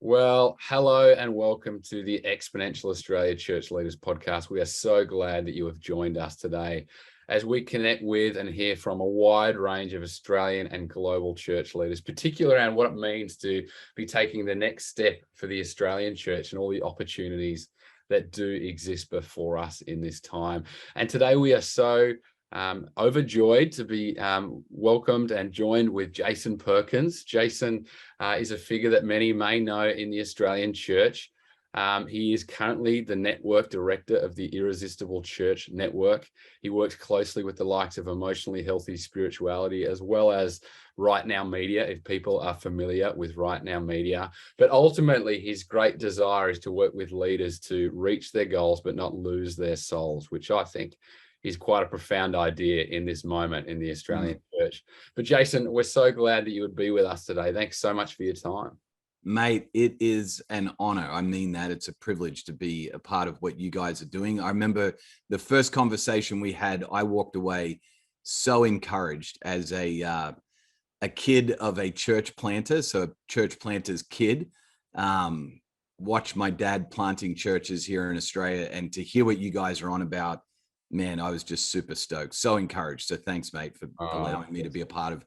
Well, hello and welcome to the Exponential Australia Church Leaders Podcast. We are so glad that you have joined us today as we connect with and hear from a wide range of Australian and global church leaders, particularly around what it means to be taking the next step for the Australian church and all the opportunities that do exist before us in this time. And today we are so overjoyed to be welcomed and joined with Jason Perkins. Jason is a figure that many may know in the Australian church. He is currently the network director of the Irresistible Church Network. He works closely with the likes of Emotionally Healthy Spirituality, as well as Right Now Media, if people are familiar with Right Now Media. But ultimately, his great desire is to work with leaders to reach their goals, but not lose their souls, which I think is quite a profound idea in this moment in the Australian church. But Jason, we're so glad that you would be with us today. Thanks so much for your time. Mate, it is an honor. I mean that. It's a privilege to be a part of what you guys are doing. I remember the first conversation we had, I walked away so encouraged as a kid of a church planter, so a church planter's kid. Watched my dad planting churches here in Australia, and to hear what you guys are on about, man, I was just super stoked, so encouraged. So thanks, mate, for allowing me to be a part of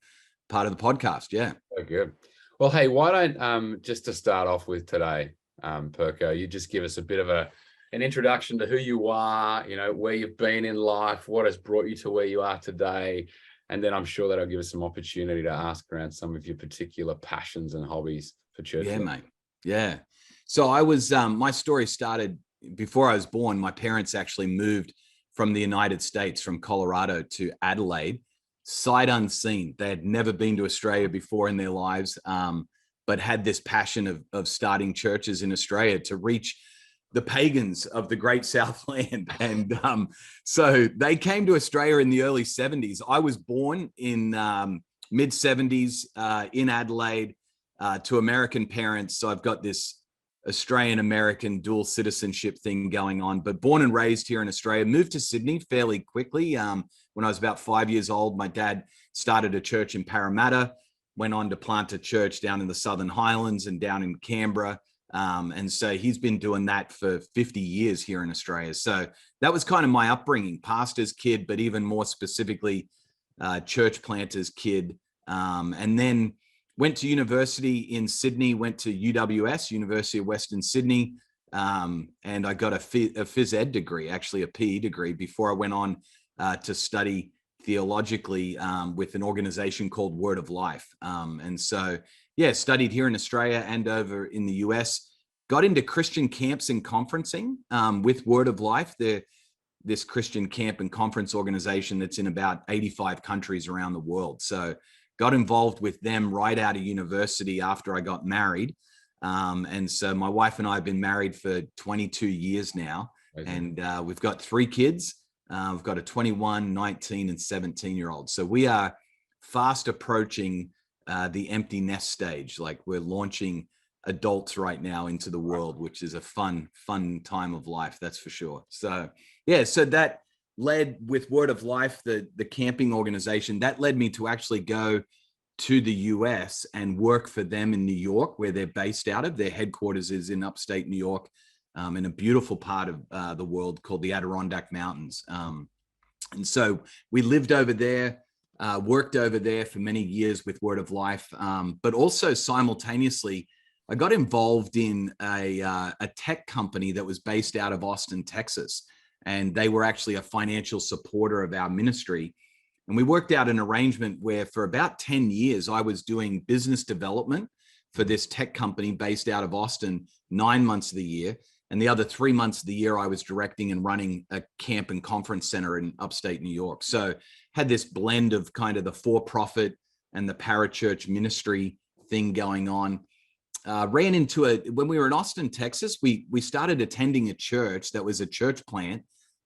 the podcast. Yeah. So good. Well, hey, why don't just to start off with today, Perko, you just give us a bit of an introduction to who you are, where you've been in life, what has brought you to where you are today, and then I'm sure that'll give us some opportunity to ask around some of your particular passions and hobbies for church. Yeah, mate. Yeah. So I was, my story started before I was born. My parents actually moved from the United States, from Colorado to Adelaide, sight unseen. They had never been to Australia before in their lives, but had this passion of starting churches in Australia to reach the pagans of the great Southland. And so they came to Australia in the early 70s. I was born in mid 70s in Adelaide to American parents. So I've got this Australian-American dual citizenship thing going on, but born and raised here in Australia. Moved to Sydney fairly quickly. When I was about 5 years old, my dad started a church in Parramatta, went on to plant a church down in the Southern Highlands and down in Canberra. And so he's been doing that for 50 years here in Australia. So that was kind of my upbringing, pastor's kid, but even more specifically, church planter's kid. And then went to university in Sydney, went to UWS, University of Western Sydney, and I got a phys ed degree, actually a PE degree, before I went on to study theologically with an organization called Word of Life. And so, yeah, studied here in Australia and over in the US, got into Christian camps and conferencing with Word of Life, this Christian camp and conference organization that's in about 85 countries around the world. So got involved with them right out of university after I got married. And so my wife and I have been married for 22 years now. Amazing. And we've got 3 kids. We've got a 21, 19, and 17-year-old. So we are fast approaching the empty nest stage. Like, we're launching adults right now into the world, which is a fun time of life, that's for sure. So yeah, so that led, with Word of Life, the camping organization, that led me to actually go to the US and work for them in New York, where they're based out of. Their headquarters is in upstate New York, in a beautiful part of the world called the Adirondack Mountains. And so we lived over there, worked over there for many years with Word of Life, but also simultaneously, I got involved in a tech company that was based out of Austin, Texas. And they were actually a financial supporter of our ministry. And we worked out an arrangement where for about 10 years, I was doing business development for this tech company based out of Austin 9 months of the year. And the other 3 months of the year, I was directing and running a camp and conference center in upstate New York. So had this blend of kind of the for-profit and the parachurch ministry thing going on. Ran into when we were in Austin, Texas, we started attending a church that was a church plant.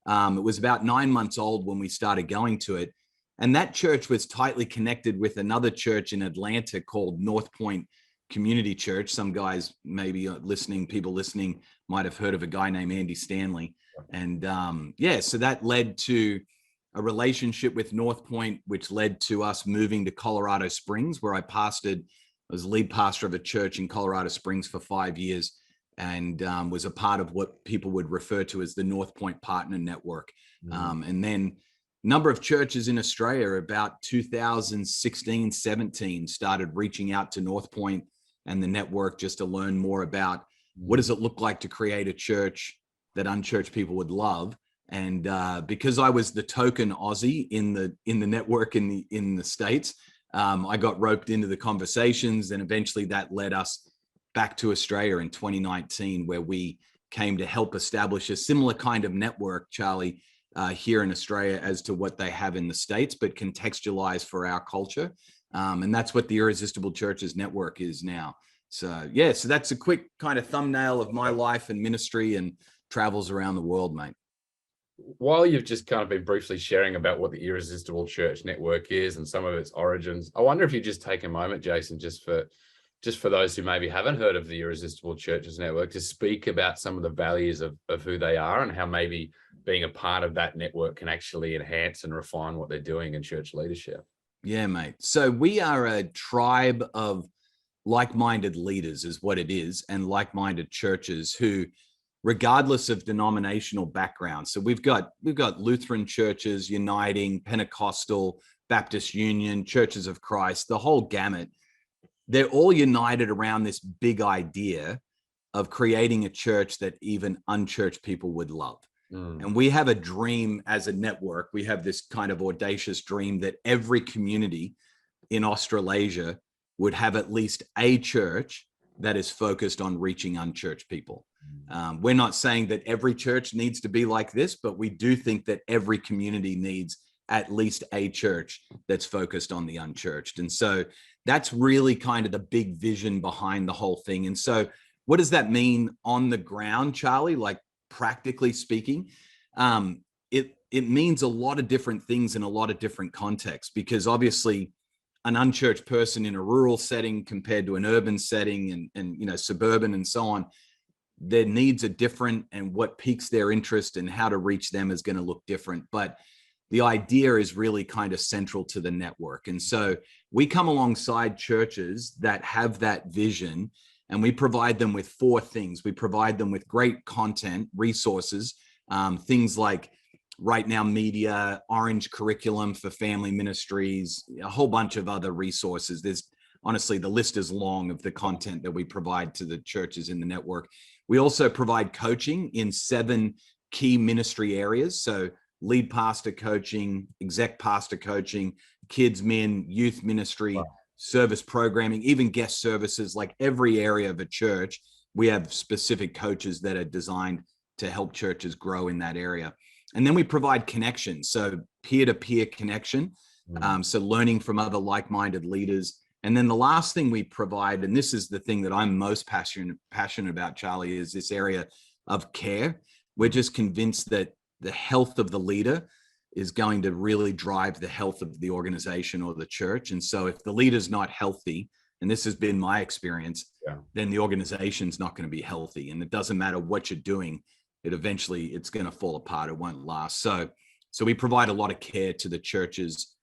It was about 9 months old when we started going to it. And that church was tightly connected with another church in Atlanta called Northpoint Community Church. Some guys people listening might have heard of a guy named Andy Stanley. And so that led to a relationship with Northpoint, which led to us moving to Colorado Springs, where I pastored I was lead pastor of a church in Colorado Springs for 5 years, and was a part of what people would refer to as the Northpoint Partner Network. And then number of churches in Australia about 2016, 17 started reaching out to Northpoint and the network just to learn more about what does it look like to create a church that unchurched people would love. And because I was the token Aussie in the network in the States, I got roped into the conversations, and eventually that led us back to Australia in 2019, where we came to help establish a similar kind of network, Charlie, here in Australia as to what they have in the States, but contextualized for our culture. And that's what the Irresistible Churches Network is now. So yeah, so that's a quick kind of thumbnail of my life and ministry and travels around the world, mate. While you've just kind of been briefly sharing about what the Irresistible Church Network is and some of its origins, I wonder if you just take a moment, Jason, just for those who maybe haven't heard of the Irresistible Churches Network, to speak about some of the values of who they are and how maybe being a part of that network can actually enhance and refine what they're doing in church leadership. Yeah, mate. So we are a tribe of like-minded leaders is what it is, and like-minded churches who, regardless of denominational background. So we've got Lutheran churches, Uniting, Pentecostal, Baptist Union, Churches of Christ, the whole gamut. They're all united around this big idea of creating a church that even unchurched people would love. And we have a dream as a network. We have this kind of audacious dream that every community in Australasia would have at least a church that is focused on reaching unchurched people. We're not saying that every church needs to be like this, but we do think that every community needs at least a church that's focused on the unchurched. And so that's really kind of the big vision behind the whole thing. And so what does that mean on the ground, Charlie? Like practically speaking, it means a lot of different things in a lot of different contexts, because obviously an unchurched person in a rural setting compared to an urban setting and suburban and so on, their needs are different, and what piques their interest and how to reach them is going to look different. But the idea is really kind of central to the network. And so we come alongside churches that have that vision, and we provide them with 4 things. We provide them with great content, resources, things like Right Now Media, Orange Curriculum for family ministries, a whole bunch of other resources. There's honestly, the list is long of the content that we provide to the churches in the network. We also provide coaching in 7 key ministry areas. So lead pastor coaching, exec pastor coaching, kids, men, youth ministry, wow, service programming, even guest services. Like every area of a church, we have specific coaches that are designed to help churches grow in that area. And then we provide connections, so peer-to-peer connection, so learning from other like-minded leaders. And then the last thing we provide, and this is the thing that I'm most passionate about, Charlie, is this area of care. We're just convinced that the health of the leader is going to really drive the health of the organization or the church. And so if the leader's not healthy, and this has been my experience, then the organization's not going to be healthy. And it doesn't matter what you're doing, it's going to fall apart. It won't last. So we provide a lot of care to the churches,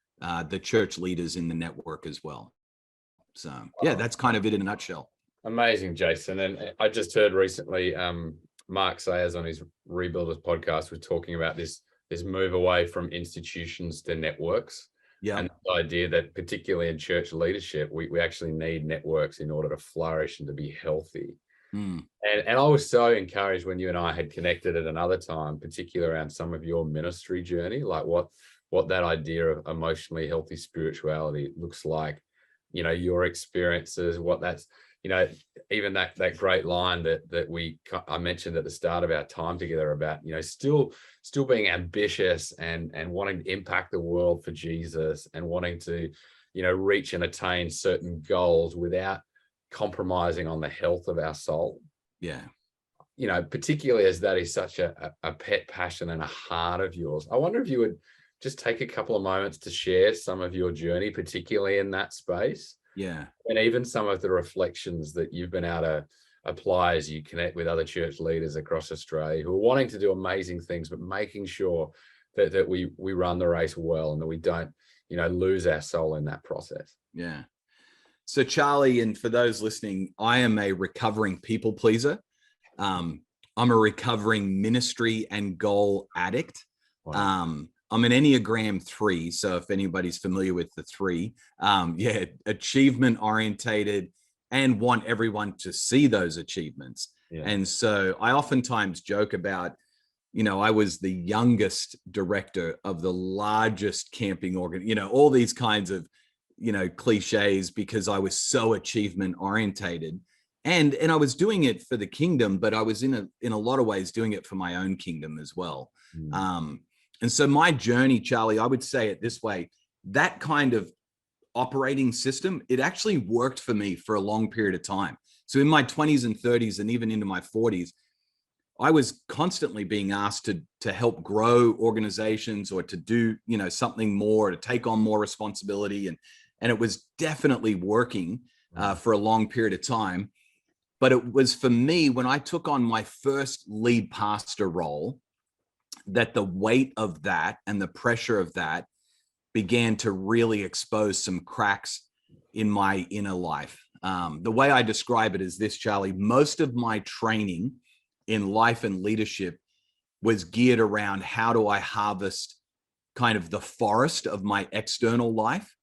the church leaders in the network as well. So yeah, that's kind of it in a nutshell. Amazing, Jason. And I just heard recently, Mark Sayers on his Rebuilders podcast was talking about this move away from institutions to networks. Yeah. And the idea that particularly in church leadership, we actually need networks in order to flourish and to be healthy. And I was so encouraged when you and I had connected at another time, particularly around some of your ministry journey, like what that idea of emotionally healthy spirituality looks like, your experiences, what that's, even that great line that I mentioned at the start of our time together about, still being ambitious and wanting to impact the world for Jesus and wanting to, reach and attain certain goals without compromising on the health of our soul. Yeah. Particularly as that is such a pet passion and a heart of yours. I wonder if you would just take a couple of moments to share some of your journey, particularly in that space. Yeah. And even some of the reflections that you've been able to apply as you connect with other church leaders across Australia who are wanting to do amazing things, but making sure that we run the race well and that we don't, lose our soul in that process. Yeah. So Charlie, and for those listening, I am a recovering people pleaser. I'm a recovering ministry and goal addict. Wow. I'm an Enneagram 3. So if anybody's familiar with the 3, achievement orientated and want everyone to see those achievements. Yeah. And so I oftentimes joke about, I was the youngest director of the largest camping all these kinds of, cliches, because I was so achievement orientated. And I was doing it for the kingdom, but I was in a lot of ways doing it for my own kingdom as well. And so my journey, Charlie, I would say it this way, that kind of operating system, it actually worked for me for a long period of time. So in my 20s and 30s and even into my 40s, I was constantly being asked to help grow organizations or to do, something more, to take on more responsibility. And it was definitely working for a long period of time. But it was for me, when I took on my first lead pastor role, that the weight of that and the pressure of that began to really expose some cracks in my inner life. The way I describe it is this, Charlie: most of my training in life and leadership was geared around how do I harvest kind of the forest of my external life,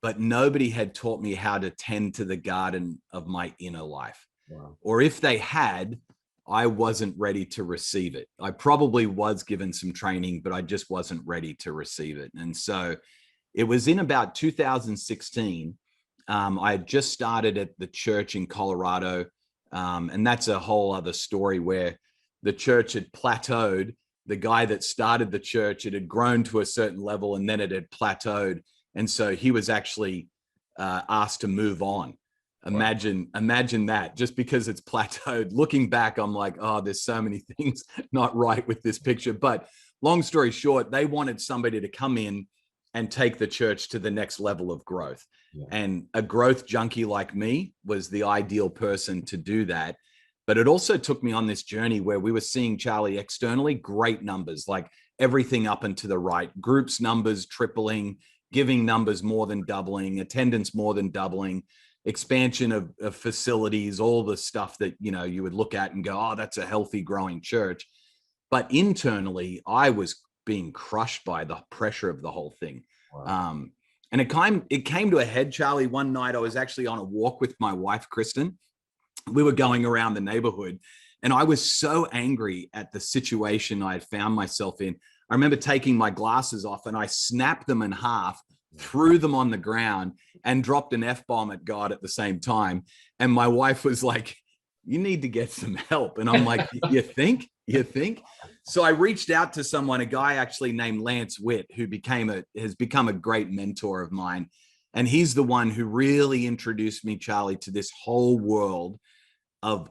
but nobody had taught me how to tend to the garden of my inner life. Wow. Or if they had, I wasn't ready to receive it. I probably was given some training, but I just wasn't ready to receive it. And so it was in about 2016. I had just started at the church in Colorado. And that's a whole other story, where the church had plateaued. The guy that started the church, it had grown to a certain level and then it had plateaued. And so he was actually asked to move on. Imagine that, just because it's plateaued. Looking back, I'm like, oh, there's so many things not right with this picture. But long story short, they wanted somebody to come in and take the church to the next level of growth. Yeah. And a growth junkie like me was the ideal person to do that. But it also took me on this journey where we were seeing, Charlie, externally great numbers, like everything up and to the right, groups numbers tripling, giving numbers more than doubling, attendance more than doubling, expansion of facilities, all the stuff that, you would look at and go, oh, that's a healthy, growing church. But internally, I was being crushed by the pressure of the whole thing. Wow. And it came to a head, Charlie. One night I was actually on a walk with my wife, Kristen. We were going around the neighborhood and I was so angry at the situation I had found myself in. I remember taking my glasses off and I snapped them in half, threw them on the ground, and dropped an F-bomb at God at the same time. And my wife was like, you need to get some help. And I'm like, you think? So I reached out to someone, a guy actually named Lance Witt, who has become a great mentor of mine. And he's the one who really introduced me, Charlie, to this whole world of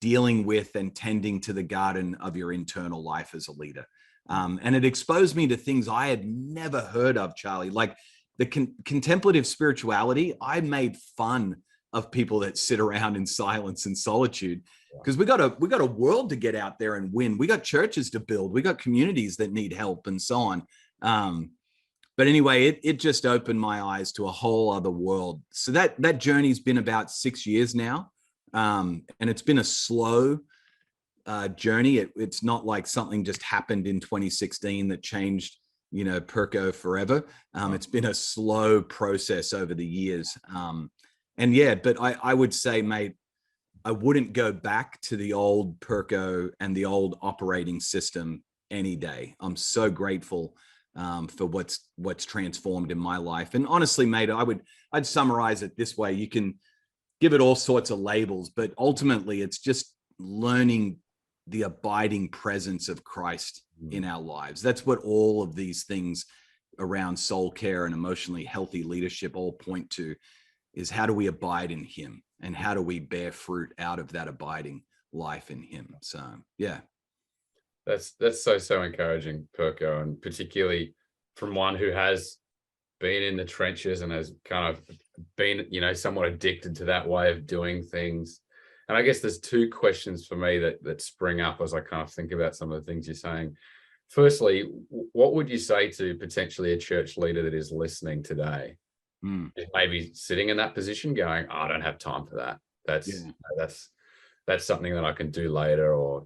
dealing with and tending to the garden of your internal life as a leader. And it exposed me to things I had never heard of, Charlie, like the contemplative spirituality. I made fun of people that sit around in silence and solitude, because we got a world to get out there and win. We got churches to build. We got communities that need help and so on. But anyway, it just opened my eyes to a whole other world. So that journey's been about 6 years now. And it's been a slow journey. It's not like something just happened in 2016 that changed, Perko forever. It's been a slow process over the years. But I would say, mate, I wouldn't go back to the old Perko and the old operating system any day. I'm so grateful for what's transformed in my life. And honestly, mate, I'd summarize it this way. You can give it all sorts of labels, but ultimately it's just learning the abiding presence of Christ in our lives. That's what all of these things around soul care and emotionally healthy leadership all point to, is how do we abide in him and how do we bear fruit out of that abiding life in him. So, yeah. That's so encouraging, Perko, and particularly from one who has been in the trenches and has kind of been, somewhat addicted to that way of doing things. And I guess there's two questions for me that spring up as I kind of think about some of the things you're saying. Firstly, what would you say to potentially a church leader that is listening today is maybe sitting in that position going, oh, I don't have time for that. That's something that I can do later, or,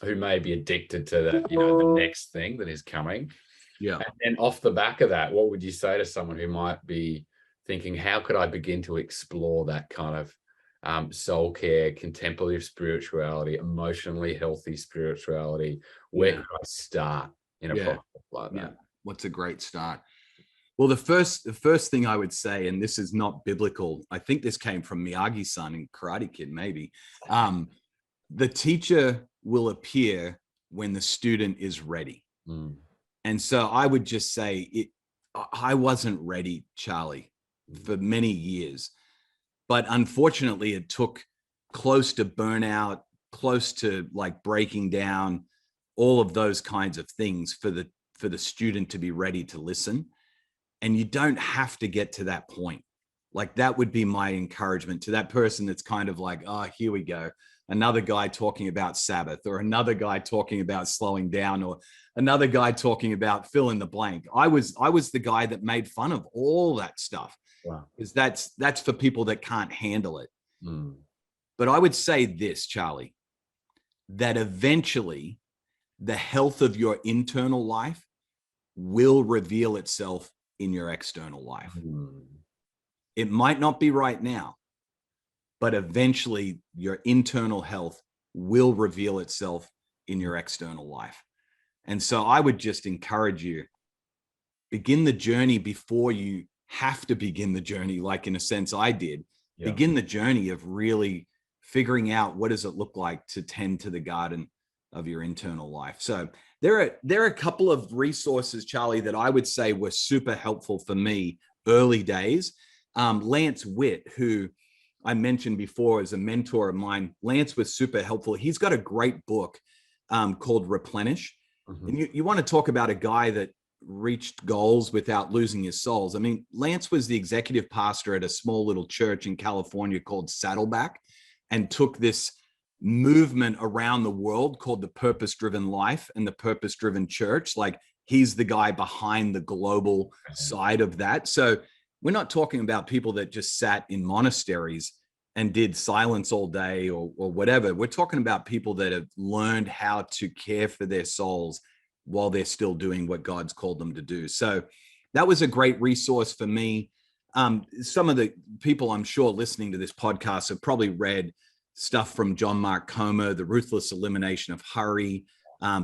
who may be addicted to that, the next thing that is coming. Yeah. And then off the back of that, what would you say to someone who might be thinking, how could I begin to explore that kind of soul care, contemplative spirituality, emotionally healthy spirituality? Where could I start in a process like that? Yeah. What's a great start? Well, the first thing I would say, and this is not biblical, I think this came from Miyagi-san in Karate Kid, maybe. The teacher will appear when the student is ready. And so I would just say I wasn't ready, Charlie, for many years. But unfortunately, it took close to burnout, close to like breaking down, all of those kinds of things for the student to be ready to listen. And you don't have to get to that point. Like, that would be my encouragement to that person that's kind of like, oh, here we go. Another guy talking about Sabbath, or another guy talking about slowing down, or another guy talking about fill in the blank. I was the guy that made fun of all that stuff. Wow. Because that's for people that can't handle it. But I would say this, Charlie, that eventually the health of your internal life will reveal itself in your external life. It might not be right now, but eventually your internal health will reveal itself in your external life. And so I would just encourage you, begin the journey before you have to begin the journey, like in a sense I did. Begin the journey of really figuring out what does it look like to tend to the garden of your internal life. So there are a couple of resources, Charlie, that I would say were super helpful for me early days. Lance Witt, who I mentioned before as a mentor of mine, Lance was super helpful. He's got a great book called Replenish. And you want to talk about a guy that reached goals without losing his souls. I mean, Lance was the executive pastor at a small little church in California called Saddleback, and took this movement around the world called the Purpose-Driven Life and the Purpose-Driven Church. Like, he's the guy behind the global side of that. So we're not talking about people that just sat in monasteries and did silence all day or whatever. We're talking about people that have learned how to care for their souls while they're still doing what God's called them to do. So that was a great resource for me. Some of the people I'm sure listening to this podcast have probably read stuff from John Mark Comer, The Ruthless Elimination of Hurry,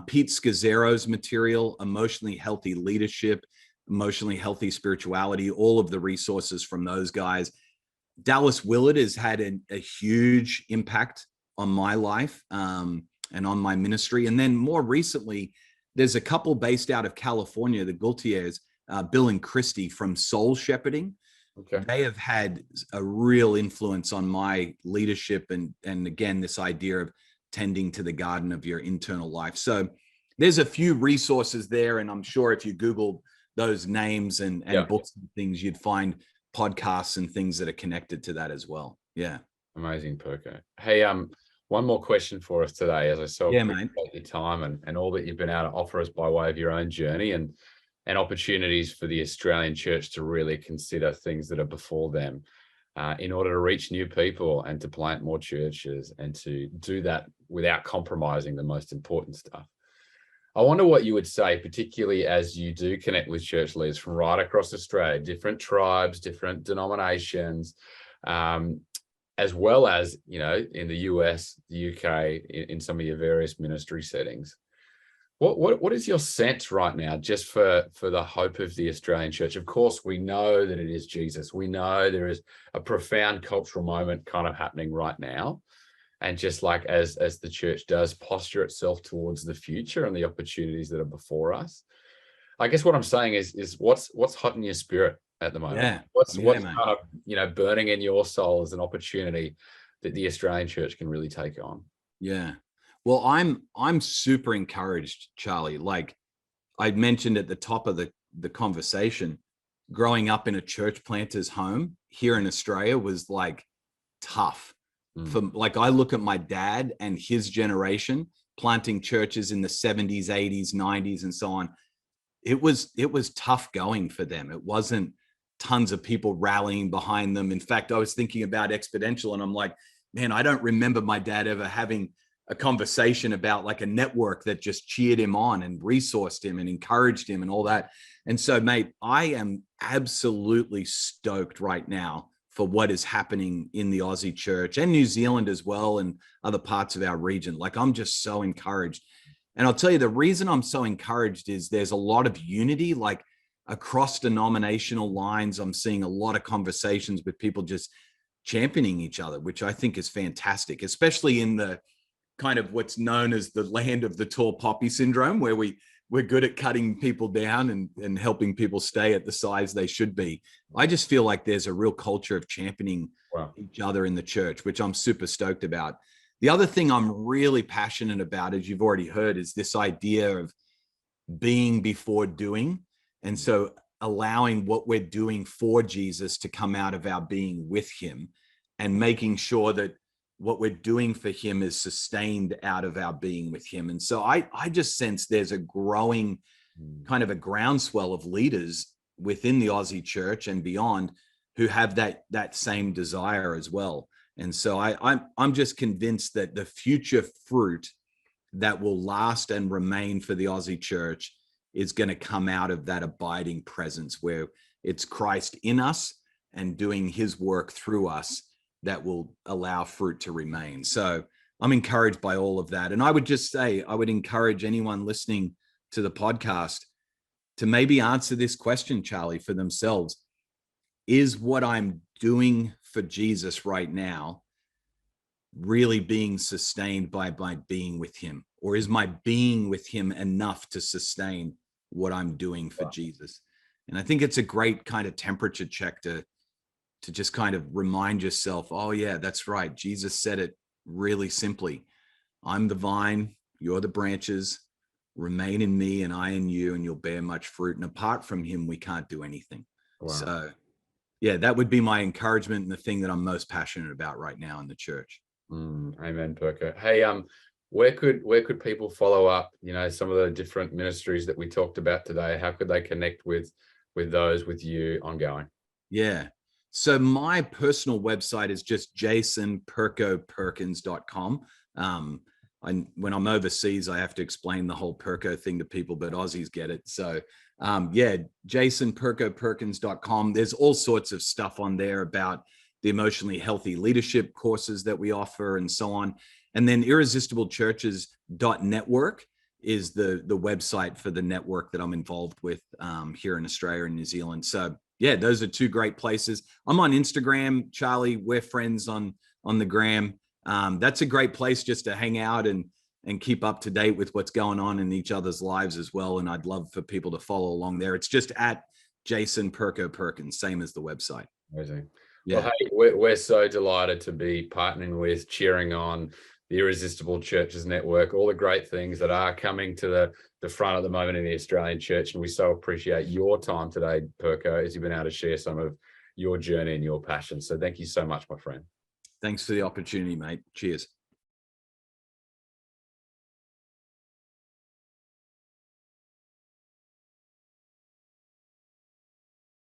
Pete Scazzero's material, Emotionally Healthy Leadership, Emotionally Healthy Spirituality, all of the resources from those guys. Dallas Willard has had a huge impact on my life and on my ministry. And then more recently, there's a couple based out of California, the Gaultiers, Bill and Christy from Soul Shepherding. Okay. They have had a real influence on my leadership and again, this idea of tending to the garden of your internal life. So there's a few resources there, and I'm sure if you Google those names and books and things, you'd find podcasts and things that are connected to that as well. Yeah. Amazing, Perko. Hey, one more question for us today, as I so appreciate your time and all that you've been able to offer us by way of your own journey and opportunities for the Australian church to really consider things that are before them in order to reach new people and to plant more churches, and to do that without compromising the most important stuff. I wonder what you would say, particularly as you do connect with church leaders from right across Australia, different tribes, different denominations, as well as, in the US, the UK, in some of your various ministry settings. What is your sense right now, just for the hope of the Australian church? Of course, we know that it is Jesus. We know there is a profound cultural moment kind of happening right now. And just like as the church does posture itself towards the future and the opportunities that are before us, I guess what I'm saying is what's hot in your spirit at the moment? Yeah. What's kind of, burning in your soul as an opportunity that the Australian church can really take on? Yeah. Well, I'm super encouraged, Charlie. Like I mentioned at the top of the conversation, growing up in a church planter's home here in Australia was like tough. I look at my dad and his generation planting churches in the 70s, 80s, 90s, and so on. It was tough going for them. It wasn't tons of people rallying behind them. In fact, I was thinking about Exponential and I'm like, man, I don't remember my dad ever having a conversation about like a network that just cheered him on and resourced him and encouraged him and all that. And so, mate, I am absolutely stoked right now for what is happening in the Aussie church and New Zealand as well, and other parts of our region. Like, I'm just so encouraged. And I'll tell you, the reason I'm so encouraged is there's a lot of unity, like across denominational lines. I'm seeing a lot of conversations with people just championing each other, which I think is fantastic, especially in the kind of what's known as the land of the tall poppy syndrome, where we're good at cutting people down and helping people stay at the size they should be. I just feel like there's a real culture of championing each other in the church, which I'm super stoked about. The other thing I'm really passionate about, as you've already heard, is this idea of being before doing. And so allowing what we're doing for Jesus to come out of our being with him, and making sure that what we're doing for him is sustained out of our being with him. And so I just sense there's a growing kind of a groundswell of leaders within the Aussie church and beyond who have that same desire as well. And so I'm just convinced that the future fruit that will last and remain for the Aussie church is going to come out of that abiding presence, where it's Christ in us and doing his work through us that will allow fruit to remain. So I'm encouraged by all of that. And I would just say, I would encourage anyone listening to the podcast to maybe answer this question, Charlie, for themselves. Is what I'm doing for Jesus right now really being sustained by my being with him? Or is my being with him enough to sustain what I'm doing for Jesus? And I think it's a great kind of temperature check to just kind of remind yourself, oh yeah, that's right. Jesus said it really simply. I'm the vine, you're the branches, remain in me and I in you, and you'll bear much fruit. And apart from him, we can't do anything. Wow. So yeah, that would be my encouragement and the thing that I'm most passionate about right now in the church. Amen, Perko. Hey, where could people follow up, some of the different ministries that we talked about today? How could they connect with those, with you ongoing? Yeah. So my personal website is just jasonperkins.com. When I'm overseas, I have to explain the whole Perko thing to people, but Aussies get it. So jasonperkins.com. There's all sorts of stuff on there about the emotionally healthy leadership courses that we offer and so on. And then Irresistible Churches.network is the website for the network that I'm involved with here in Australia and New Zealand. So yeah, those are two great places. I'm on Instagram, Charlie. We're friends on the gram. That's a great place just to hang out and keep up to date with what's going on in each other's lives as well. And I'd love for people to follow along there. It's just at Jason Perkins, same as the website. Amazing. Yeah. Well, hey, we're so delighted to be partnering with, cheering on the Irresistible Churches Network, all the great things that are coming to the front at the moment in the Australian church. And we so appreciate your time today, Perko, as you've been able to share some of your journey and your passion. So thank you so much, my friend. Thanks for the opportunity, mate. Cheers.